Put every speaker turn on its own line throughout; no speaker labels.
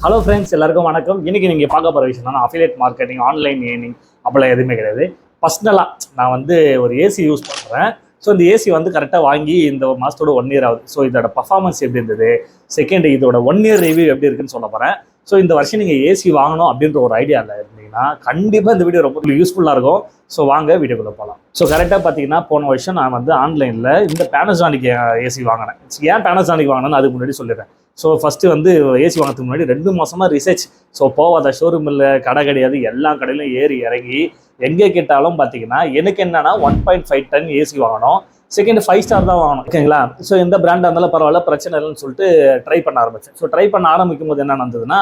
Hello friends, எல்லாருக்கும் வணக்கம். இன்னைக்கு நீங்கள் பார்க்க போகிற விஷயம் தான் அஃபிலியேட் மார்க்கெட்டிங், ஆன்லைன் ஏர்னிங் அப்படிலாம் எதுவுமே கிடையாது. பர்சனலாக நான் வந்து ஒரு ஏசி யூஸ் பண்ணுறேன். ஸோ இந்த ஏசி வந்து கரெக்டாக வாங்கி இந்த மாதத்தோட 1 இயர் ஆகுது. ஸோ இதோட பர்ஃபார்மன்ஸ் எப்படி இருந்தது, செகண்ட் இதோட 1 இயர் ரிவ்யூ எப்படி இருக்குன்னு சொல்ல போகிறேன். ஸோ இந்த வருஷம் நீங்கள் ஏசி வாங்கணும் அப்படின்ற ஒரு ஐடியாவில் இருந்தீங்கன்னா கண்டிப்பாக இந்த வீடியோ ரொம்ப யூஸ்ஃபுல்லாக இருக்கும். ஸோ வாங்க வீடியோக்குள்ளே போகலாம். ஸோ கரெக்டாக பார்த்தீங்கன்னா போன வருஷம் நான் வந்து ஆன்லைனில் இந்த பேனசானிக் ஏசி வாங்கினேன். ஏன் பேனசானிக் வாங்கினேன்னு அதுக்கு முன்னாடி சொல்லிடுறேன். ஸோ ஃபஸ்ட்டு வந்து ஏசி வாங்கிறதுக்கு முன்னாடி 2 மாதமாக ரிசர்ச். ஸோ போவாத ஷோரூம் இல்லை, கடை கிடையாது, எல்லா கடையிலும் ஏறி இறங்கி எங்கே கேட்டாலும் பார்த்தீங்கன்னா எனக்கு என்னன்னா 1.5 டன் ஏசி வாங்கணும், செகண்ட் 5 ஸ்டார் தான் வாங்கணும். ஓகேங்களா? ஸோ எந்த பிராண்டாக இருந்தாலும் பரவாயில்ல, பிரச்சனை இல்லைன்னு சொல்லிட்டு ட்ரை பண்ண ஆரம்பித்தேன். ஸோ ட்ரை பண்ண ஆரம்பிக்கும் போது என்ன நடந்ததுன்னா,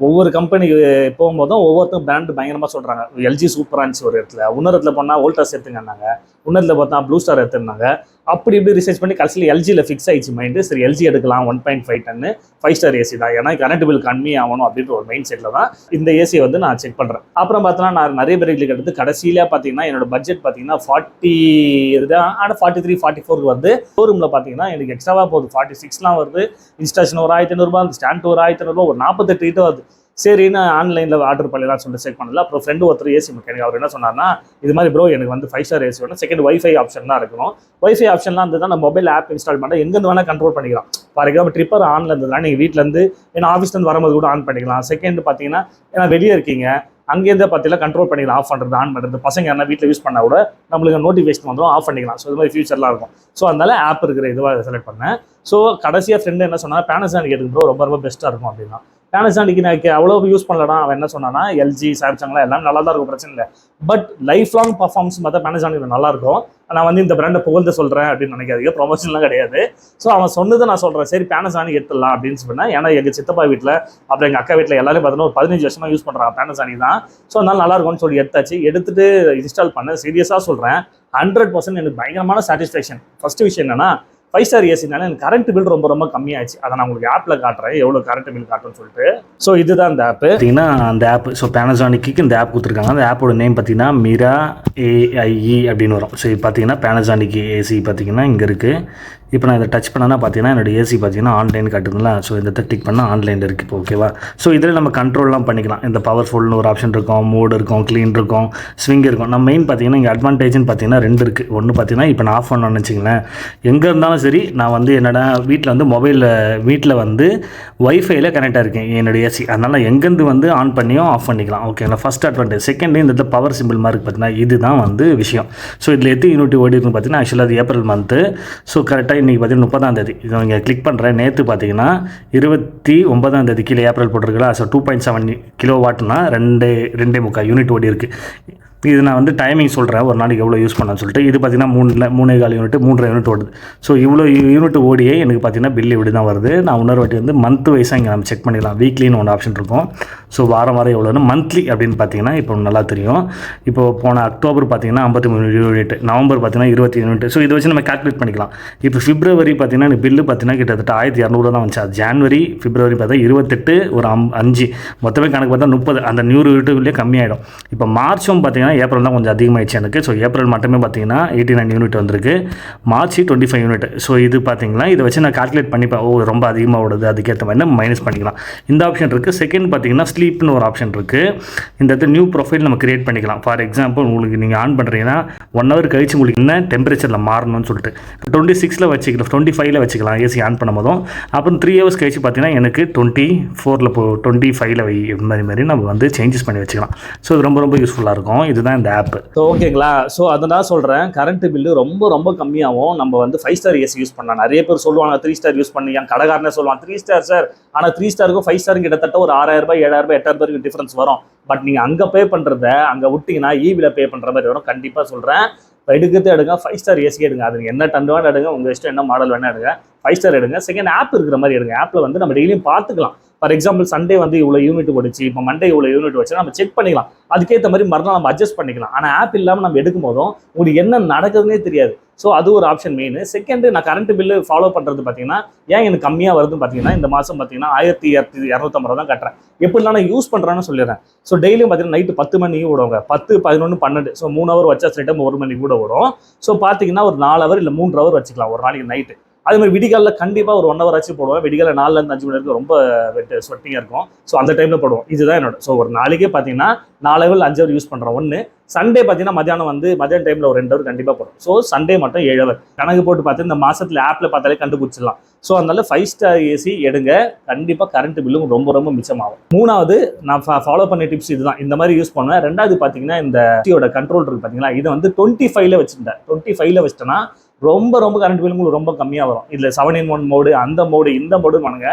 ஒவ்வொரு கம்பெனிக்கு போகும்போதும் ஒவ்வொருத்தரும் பிராண்ட் பயங்கரமாக சொல்கிறாங்க. எல்ஜி சூப்பராக இருந்துச்சு ஒரு இடத்துல, இன்னொரு இடத்துல போனால் வோல்டாஸ் எடுத்துங்கன்னாங்க, இன்னொருத்துல பார்த்தா ப்ளூ ஸ்டார் எடுத்துருந்தாங்க. அப்படி இப்படி ரிசர்ச் பண்ணி கடைசியில் எல்ஜியில் ஃபிக்ஸ் ஆயிடுச்சு மைண்டு. சரி எல்ஜி எடுக்கலாம், 1.5 டன்னு 5 ஸ்டார் ஏசி தான், ஏன்னா கரண்ட் பில் கம்மி ஆகணும் அப்படின்ற ஒரு மைண்ட் செட்டில் தான் இந்த ஏசியை வந்து நான் செக் பண்ணுறேன். அப்புறம் பார்த்தோன்னா நான் நிறைய பேருக்கு எடுத்து கடைசியில் பார்த்தீங்கன்னா என்னோட பட்ஜெட் பார்த்தீங்கன்னா 40 இதுதான். ஆனால் 43, 44 வருது. ஷோரூமில் பார்த்தீங்கன்னா எனக்கு எக்ஸ்ட்ராவாக போகுது, 46லாம் வருது. இன்ஸ்டாலேஷன் ஒரு 1500 ரூபா, ஸ்டாண்ட் ஒரு 1500 ரூபா, ஒரு 48 கிட்ட வருது. சரின்னு ஆன்லைனில் ஆர்டர் பண்ணலாம் சொல்லிட்டு செக் பண்ணல. அப்புறம் ஃப்ரெண்டு ஒருத்தர் ஏசி மெக்கானிக், அவர் என்ன சொன்னார்னா, இது மாதிரி ப்ரோ எனக்கு வந்து 5 ஸ்டார் ஏசி வேணும், செகண்ட் வைஃபை ஆப்ஷன் தான் இருக்கணும். வைஃபை ஆப்ஷன்லாம் இருந்ததுதான் நம்ம மொபைல் ஆப் இன்ஸ்டால் பண்ணால் எங்கேருந்து வேணால் கண்ட்ரோல் பண்ணிக்கலாம். ஃபார் எக்ஸாம்பிள் ட்ரிப்பர் ஆனில் இருந்ததுனா நீங்கள் வீட்டிலேருந்து ஏன்னா ஆஃபீஸ்லேருந்து வரும்போது கூட ஆன் பண்ணிக்கலாம். செகண்ட் பார்த்தீங்கன்னா ஏன்னா வெளியே இருக்கீங்க, அங்கேருந்து பார்த்தீங்கன்னா கண்ட்ரோல் பண்ணிக்கலாம், ஆஃப் பண்ணுறது ஆன் பண்ணுறது. பசங்க என்ன வீட்டில் யூஸ் பண்ணால் கூட நம்மளுக்கு நோட்டிஃபிகேஷன் வந்துடும், ஆஃப் பண்ணிக்கலாம். ஸோ இது மாதிரி ஃபியூச்சர்லாம் இருக்கும். ஸோ அதனால ஆப் இருக்கிற இதுவாக செலக்ட் பண்ணேன். ஸோ கடைசியாக ஃப்ரெண்டு என்ன சொன்னால், பேனசானிக் எடுத்து ப்ரோ ரொம்ப ரொம்ப பெஸ்ட்டாக இருக்கும் அப்படின்னா. பேனசானிக் நான் அவ்வளோ யூஸ் பண்ணலடா. அவன் என்ன சொன்னான்னா, எல்ஜி சாம்சங்லாம் எல்லாம் நல்லா தான் இருக்கும், பிரச்சனை இல்லை. பட் லைஃப் லாங் பர்ஃபார்மன்ஸ் பார்த்தா பேனசானிக் நல்லாயிருக்கும். நான் வந்து இந்த பிராண்டை புகழ்ந்து சொல்கிறேன் அப்படின்னு நினைக்காதீங்க, ப்ரொமோஷன்லாம் கிடையாது. ஸோ அவன் சொன்னதை நான் சொல்கிறேன், சரி பேனசானிக் எடுத்துடலாம் அப்படின்னு சொன்னேன். ஏன்னா எங்கள் சித்தப்பா வீட்டில் அப்புறம் எங்கள் அக்கா வீட்டில் எல்லாரும் பார்த்தீங்கன்னா ஒரு 15 வருஷமாக யூஸ் பண்ணுறாங்க பேனசானிக் தான். ஸோ அதனால நல்லா இருக்கும்னு சொல்லி எடுத்துட்டு இன்ஸ்டால் பண்ணேன். சீரியஸாக சொல்கிறேன், 100% எனக்கு பயங்கரமான சாட்டிஸ்ஃபேக்ஷன். ஃபஸ்ட்டு விஷயம் என்னன்னா, 5 ஸ்டார் ஏசினால எனக்கு கரண்ட் பில் ரொம்ப ரொம்ப கம்மியாச்சு. அதை நான் உங்களுக்கு ஆப்பில் காட்டுறேன் எவ்வளோ கரண்ட் பில் காட்டுன்னு சொல்லிட்டு. ஸோ இதுதான் இந்த ஆப்பு. பார்த்தீங்கன்னா அந்த ஆப், ஸோ பேனசானிக்கு இந்த ஆப் கொடுத்துருக்காங்க. அந்த ஆப்போட நேம் பார்த்தீங்கன்னா மிரா AIE அப்படின்னு வரும். ஸோ இது பார்த்தீங்கன்னா பேனசானிக் ஏசி பார்த்தீங்கன்னா இங்கே இருக்குது. இப்போ நான் இதை டச் பண்ணனா பார்த்தீங்கன்னா என்னோட ஏசி பார்த்தீங்கன்னா ஆன்லைன் காட்டுதுங்களா. ஸோ இந்த கிளிக் பண்ணால் ஆன்லைனில் இருக்குது இப்போ, ஓகேவா? ஸோ இதில் நம்ம கண்ட்ரோல்லாம் பண்ணிக்கலாம். இந்த பவர்ஃபுல்னு ஒரு ஆப்ஷன் இருக்கும், மோடு இருக்கும், க்ளீன் இருக்கும், ஸ்விங் இருக்கும். நம்ம மெயின் பார்த்தீங்கன்னா இங்கே அட்வான்டேஜ்னு பார்த்தீங்கன்னா 2 இருக்குது. ஒன்று பார்த்தீங்கன்னா இப்போ நான் ஆஃப் பண்ணணும்னு வச்சுங்களேன், எங்கே இருந்தாலும் சரி நான் வந்து என்னோட வீட்டில் வந்து வீட்டில் வந்து வைஃபைல கனெக்டாக இருக்கேன் என்னோட ஏசி, அதனால் எங்கேருந்து வந்து ஆன் பண்ணியும் ஆஃப் பண்ணிக்கலாம். ஓகேங்களா? First advantage. செகண்ட், இந்த பவர் சிம்பிள் மாதிரி பார்த்தீங்கன்னா இதுதான் வந்து விஷயம். ஸோ இதில் எத்தனை யூனிட் ஓடி இருக்குன்னு பார்த்தீங்கன்னா ஆக்சுவலாக அது ஏப்ரல் மந்த்து. ஸோ கரெக்டாக இன்றைக்கி பார்த்தீங்கன்னா 30ஆம் தேதி. இதை நீங்கள் கிளிக் பண்ணுறேன். நேற்று பார்த்தீங்கன்னா 29ஆம் தேதி கீழே ஏப்ரல் போட்டிருக்கலாம். ஸோ 2.7 கிலோ வாட்னா 2.25 யூனிட் ஓடி இருக்குது. இது நான் வந்து டைமிங் சொல்கிறேன், ஒரு நாளைக்கு எவ்வளோ யூஸ் பண்ணான்னு சொல்லிட்டு. இது பார்த்தீங்கன்னா 3.4 யூனிட் 3.5 யூனிட் ஓடுது. ஸோ இவ்வளோ யூனிட் ஓடியே எனக்கு பார்த்தீங்கன்னா பில் இப்படி தான் வருது. நான் இன்னொரு வாட்டி வந்து மந்த் வைஸாக இங்கே நம்ம செக் பண்ணிடலாம். வீக்லின்னு ஒன்று ஆப்ஷன் இருக்கும். ஸோ வாரம் எவ்வளோன்னு, மந்த்லி அப்படின்னு பார்த்தீங்கன்னா இப்போ நல்லா தெரியும். இப்போ போன அக்டோபர் பார்த்தீங்கன்னா 53 யூனிட், நவம்பர் பார்த்தீங்கன்னா 20 யூனிட். ஸோ இதை வச்சு நம்ம கால்குலேட் பண்ணிக்கலாம். இப்போ பிப்ரவரி பார்த்தீங்கன்னா எனக்கு பில்லு பார்த்தீங்கன்னா கிட்டத்தட்ட 1200 தான் வந்துச்சு. ஜான்வரி பிப்ரவரி பார்த்தா 28, ஒரு 5, மொத்தமே கணக்கு பார்த்தா 30. அந்த 100 யூனிட்டுக்குள்ளேயே கம்மியாயிடும். இப்போ மார்ச்சும் பார்த்தீங்கன்னா ஏப்ரல் தான் கொஞ்சம் அதிகமாகிடுச்சு எனக்கு. ஸோ ஏப்ரல் மட்டுமே பார்த்தீங்கன்னா 89 யூனிட் வந்திருக்கு, மார்ச் 25 யூனிட். ஸோ இது பார்த்தீங்கன்னா இதை வச்சு நான் கால்குலேட் பண்ணிப்பேன். ரொம்ப அதிகமாக ஓடுது, அதுக்கேற்ற மாதிரி நம்ம மைனஸ் பண்ணிக்கலாம். இந்த ஆப்ஷன் இருக்குது. செகண்ட் பார்த்தீங்கன்னா ஸ்லீப்னு ஒரு ஆப்ஷன் இருக்குது. இந்த இடத்துல நியூ ப்ரொஃபைல் நம்ம கிரியேட் பண்ணிக்கலாம். ஃபார் எக்ஸாம்பிள் உங்களுக்கு நீங்கள் ஆன் பண்ணுறீங்கன்னா 1 ஹவர் கழிச்சு உங்களுக்கு என்ன டெம்பரேச்சரில் மாறணும்னு சொல்லிட்டு 26ல் வச்சுக்கலாம், 25ல் வச்சுக்கலாம் ஏசி ஆன் பண்ணும் போதும். அப்புறம் 3 ஹவர்ஸ் கழிச்சு பார்த்தீங்கன்னா எனக்கு 24ல் 25ல் மாதிரி நம்ம வந்து சேஞ்சஸ் பண்ணி வச்சுக்கலாம். ஸோ இது ரொம்ப ரொம்ப யூஸ்ஃபுல்லாக இருக்கும். இதுதான் இந்த ஆப். ஸோ ஓகேங்களா? ஸோ அதனால் சொல்கிறேன், கரண்ட் பில்லு ரொம்ப ரொம்ப கம்மியாகும் நம்ம வந்து 5 ஸ்டார் ஏசி யூஸ் பண்ணலாம். நிறைய பேர் சொல்லுவாங்க 3 ஸ்டார் யூஸ் பண்ணி, என் கடைக்காரனே சொல்லுவாங்க 3 ஸ்டார் சார், ஆனால் 3 ஸ்டாருக்கும் 5 ஸ்டாருக்கு கிட்டத்தட்ட ஒரு 6000 ரூபாய் 7000 ரூபாய் 8000 ரூபாய்க்கு டிஃப்ரென்ஸ் வரும். பட் நீங்கள் அங்கே பே பண்ணுறத அங்கே விட்டிங்கன்னா ஈவியில் பே பண்ணுற மாதிரி வரும். கண்டிப்பாக சொல்கிறேன், எடுக்கிறது எடுங்க, 5 ஸ்டார் ஏசி எடுங்க. அது என்ன டன் வேணும் எடுங்க, உங்கள் இஷ்டம் என்ன மாடல் வேணா எடுங்க, 5 ஸ்டார் எடுங்க. செகண்ட், ஆப் இருக்கிற மாதிரி எடுங்க. ஆப்பில் வந்து நம்ம டெய்லியும் பார்த்துக்கலாம். ஃபார் எக்ஸாம்பிள் சண்டே வந்து இவ்வளோ யூனிட் ஓடிச்சு, இப்போ மண்டே இவ்வளோ யூனிட் வச்சு நம்ம செக் பண்ணிக்கலாம். அதுக்கேற்ற மாதிரி மறுநாள் நம்ம அட்ஜஸ்ட் பண்ணிக்கலாம். ஆனால் ஆப் இல்லாமல் நம்ம எடுக்கும் போதும் உங்களுக்கு என்ன நடக்குதுன்னே தெரியாது. ஸோ அது ஒரு ஆப்ஷன் மெயின். செகண்ட், நான் கரண்ட் பில்லு ஃபாலோ பண்ணுறது பார்த்தீங்கன்னா ஏன் எனக்கு கம்மியாக வருதுன்னு பார்த்தீங்கன்னா, இந்த மாதம் பார்த்தீங்கன்னா 1250 தான் கட்டுறேன். எப்படிலாம் நான் யூஸ் பண்ணுறேன்னு சொல்லிடுறேன். ஸோ டெய்லியும் பார்த்தீங்கன்னா நைட்டு 10 மணிக்கு விடுவாங்க, 10, 11, 12. ஸோ 3 ஹவர் வச்சா சில டைம் 1 மணிக்கு கூட வரும். ஸோ பார்த்தீங்கன்னா ஒரு 4 ஹவர் இல்லை 3 ஹவர் வச்சுக்கலாம் ஒரு நாளைக்கு நைட்டு. அதே மாதிரி விடிகாலில் கண்டிப்பாக ஒரு 1 hour ஆச்சு போடுவேன். விடிகால 4லேருந்து 5 மணி வரைக்கும் ரொம்ப ஸ்வெட்டிங்காக இருக்கும். ஸோ அந்த டைமில் போடுவோம். இதுதான் என்னோட. ஸோ ஒரு நாளைக்கே பார்த்தீங்கன்னா 4 hour 5 hour யூஸ் பண்ணுறோம். ஒன்று சண்டே பார்த்தீங்கன்னா மதியானம் டைமில் ஒரு 2 hour கண்டிப்பாக போடும். ஸோ சண்டே மட்டும் 7 hour கணக்கு போட்டு பார்த்து இந்த மாதத்தில் ஆப்பில் பார்த்தாலே கண்டுபிடிச்சிடலாம். ஸோ அதனால 5 star ஏசி எடுங்க. கண்டிப்பாக கரண்ட் பில்லும் ரொம்ப ரொம்ப மிச்சமாகும். 3வது நான் ஃபாலோ பண்ண டிப்ஸ் இதுதான். இந்த மாதிரி யூஸ் பண்ணுவேன். 2வது பார்த்தீங்கன்னா இந்த ஏசியோட கண்ட்ரோல் இருக்கு பார்த்தீங்களா, இதை வந்து 25ல வச்சுட்டேன். 25ல வச்சிட்டேன்னா ரொம்ப ரொம்ப கரண்ட் பில் உங்களுக்கு ரொம்ப கம்மியாக வரும். இதில் 7-in-1 மோடு, அந்த மோடு, இந்த மோடு பண்ணுங்க.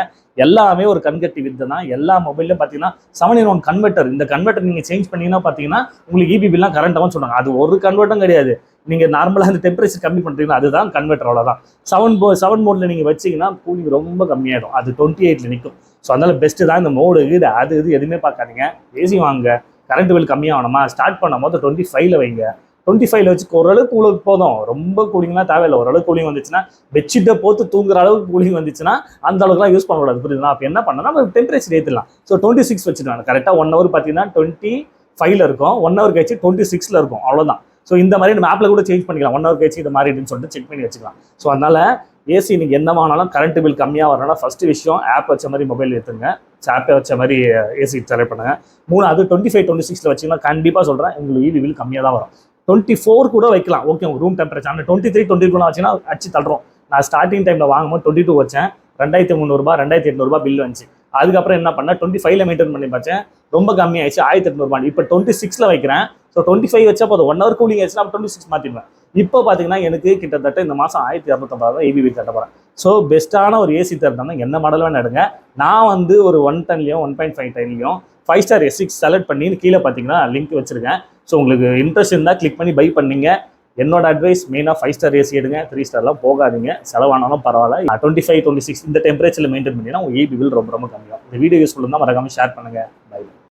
எல்லாமே ஒரு கண்கட்டி வித்து தான். எல்லா மொபைல்லையும் பார்த்தீங்கன்னா 7-in-1 கன்வெர்ட்டர். இந்த கன்வெர்ட்டர் நீங்கள் சேஞ்ச் பண்ணீங்கன்னா பார்த்தீங்கன்னா உங்களுக்கு இபி பில்லாம் கரண்ட் ஆகும்னு சொன்னாங்க. அது ஒரு கன்வெர்ட்டும் கிடையாது. நீங்கள் நார்மலாக அந்த டெம்பரேச்சர் கம்மி பண்ணுறீங்கன்னா அதுதான் கன்வெர்ட்டர், அவ்வளோதான். 7 மோடில் நீங்கள் வச்சிங்கன்னா கூலிங் ரொம்ப கம்மியாயிடும். அது 28ல் நிற்கும். ஸோ அதனால பெஸ்ட்டு தான் இந்த மோடு இது எதுவுமே பார்க்காதீங்க. ஏசி வாங்க, கரண்ட் பில் கம்மியாகணுமா, ஸ்டார்ட் பண்ணும் போது 25ல வைங்க. 25ல வச்சு ஓரளவுக்கு கூலிங் போதும். ரொம்ப கூலிங்லாம் தேவையில்லை. ஓரளவுக்கு கூலிங் வந்துச்சுன்னா பெட்ஷீட்டை போட்டு தூங்குற அளவுக்கு கூலிங் வந்துச்சுன்னா அந்த அளவுக்குலாம் யூஸ் பண்ணக்கூடாது. புரியுதுங்களா? அப்போ என்ன பண்ணனா நம்ம டெம்பரேச்சர் ஏற்றிடலாம். ஸோ 26 வச்சுருவாங்க. கரெக்டாக 1 hour பார்த்தீங்கன்னா 25ல இருக்கும். 1 hour கழிச்சு 26ல இருக்கும். அவ்வளோதான். ஸோ இந்த மாதிரி நம்ம ஆப்பில் கூட சேஞ்ச் பண்ணிக்கலாம். 1 hour கழிச்சு இது மாறிடுன்னு சொல்லிட்டு செக் பண்ணி வச்சுக்கலாம். ஸோ அதனால ஏசி நீங்கள் என்ன வாங்கினாலும் கரண்ட் பில் கம்மியாக வரணும்னா ஃபஸ்ட்டு விஷயம் ஆப் வச்ச மாதிரி மொபைல் ஏற்றுங்க. ஆப்பை வச்ச மாதிரி ஏசி செலக்ட் பண்ணுங்க. 3வது 25, 26ல வச்சிங்கன்னா கண்டிப்பாக சொல்கிறேன் உங்களுக்கு இபி பில் கம்மியாக தான் வரும். 24 கூட வைக்கலாம். ஓகே, உங்கள் ரூம் டெம்பரேச்சர். ஆனால் 23, 22 வச்சுன்னா அடிச்சு தள்ளுறோம். நான் ஸ்டார்டிங் டைமில் வாங்கும்போது 22 வச்சேன். 2300 2800 பில் வந்துச்சு. அதுக்கப்புறம் என்ன பண்ணேன், 25ல மெயின்டைன் பண்ணி பார்த்தேன். ரொம்ப கம்மியாயிடுச்சு, 1800. இப்போ 26ல வைக்கிறேன். ஸோ 25 வச்சா போதும். 1 hour கூலிங் ஆயிடுச்சுன்னா 26 மாற்றிடுவேன். இப்போ பார்த்தீங்கன்னா எனக்கு கிட்டத்தட்ட இந்த மாதம் 1250 தான் இபி பில் கட்ட போகிறேன். ஸோ பெஸ்ட்டான ஒரு ஏசி தரதாங்க என்ன மாடல் வேணும் எடுங்க. நான் வந்து ஒரு 110லையும் 1.5 5 star S6 செலக்ட் பண்ணி கீழே பார்த்தீங்கன்னா லிங்க் வச்சிருக்கேன். ஸோ உங்களுக்கு இன்ட்ரெஸ்ட் இருந்தால் கிளிக் பண்ணி பை பண்ணீங்க. என்னோட அட்வைஸ் மெயினாக 5 star ஏசி எடுங்க. 3 starலாம் போகாதீங்க. செலவானாலும் பரவாயில்ல. 25, 26 இந்த டெம்பரேச்சரில் மெயின்டைன் பண்ணிங்கன்னா உங்கள் இபி பில் ரொம்ப ரொம்ப கம்மியாகும். இந்த வீடியோ யூஸ்ஃபுல் இருந்தால் மறக்காமல் ஷேர் பண்ணுங்கள். பை.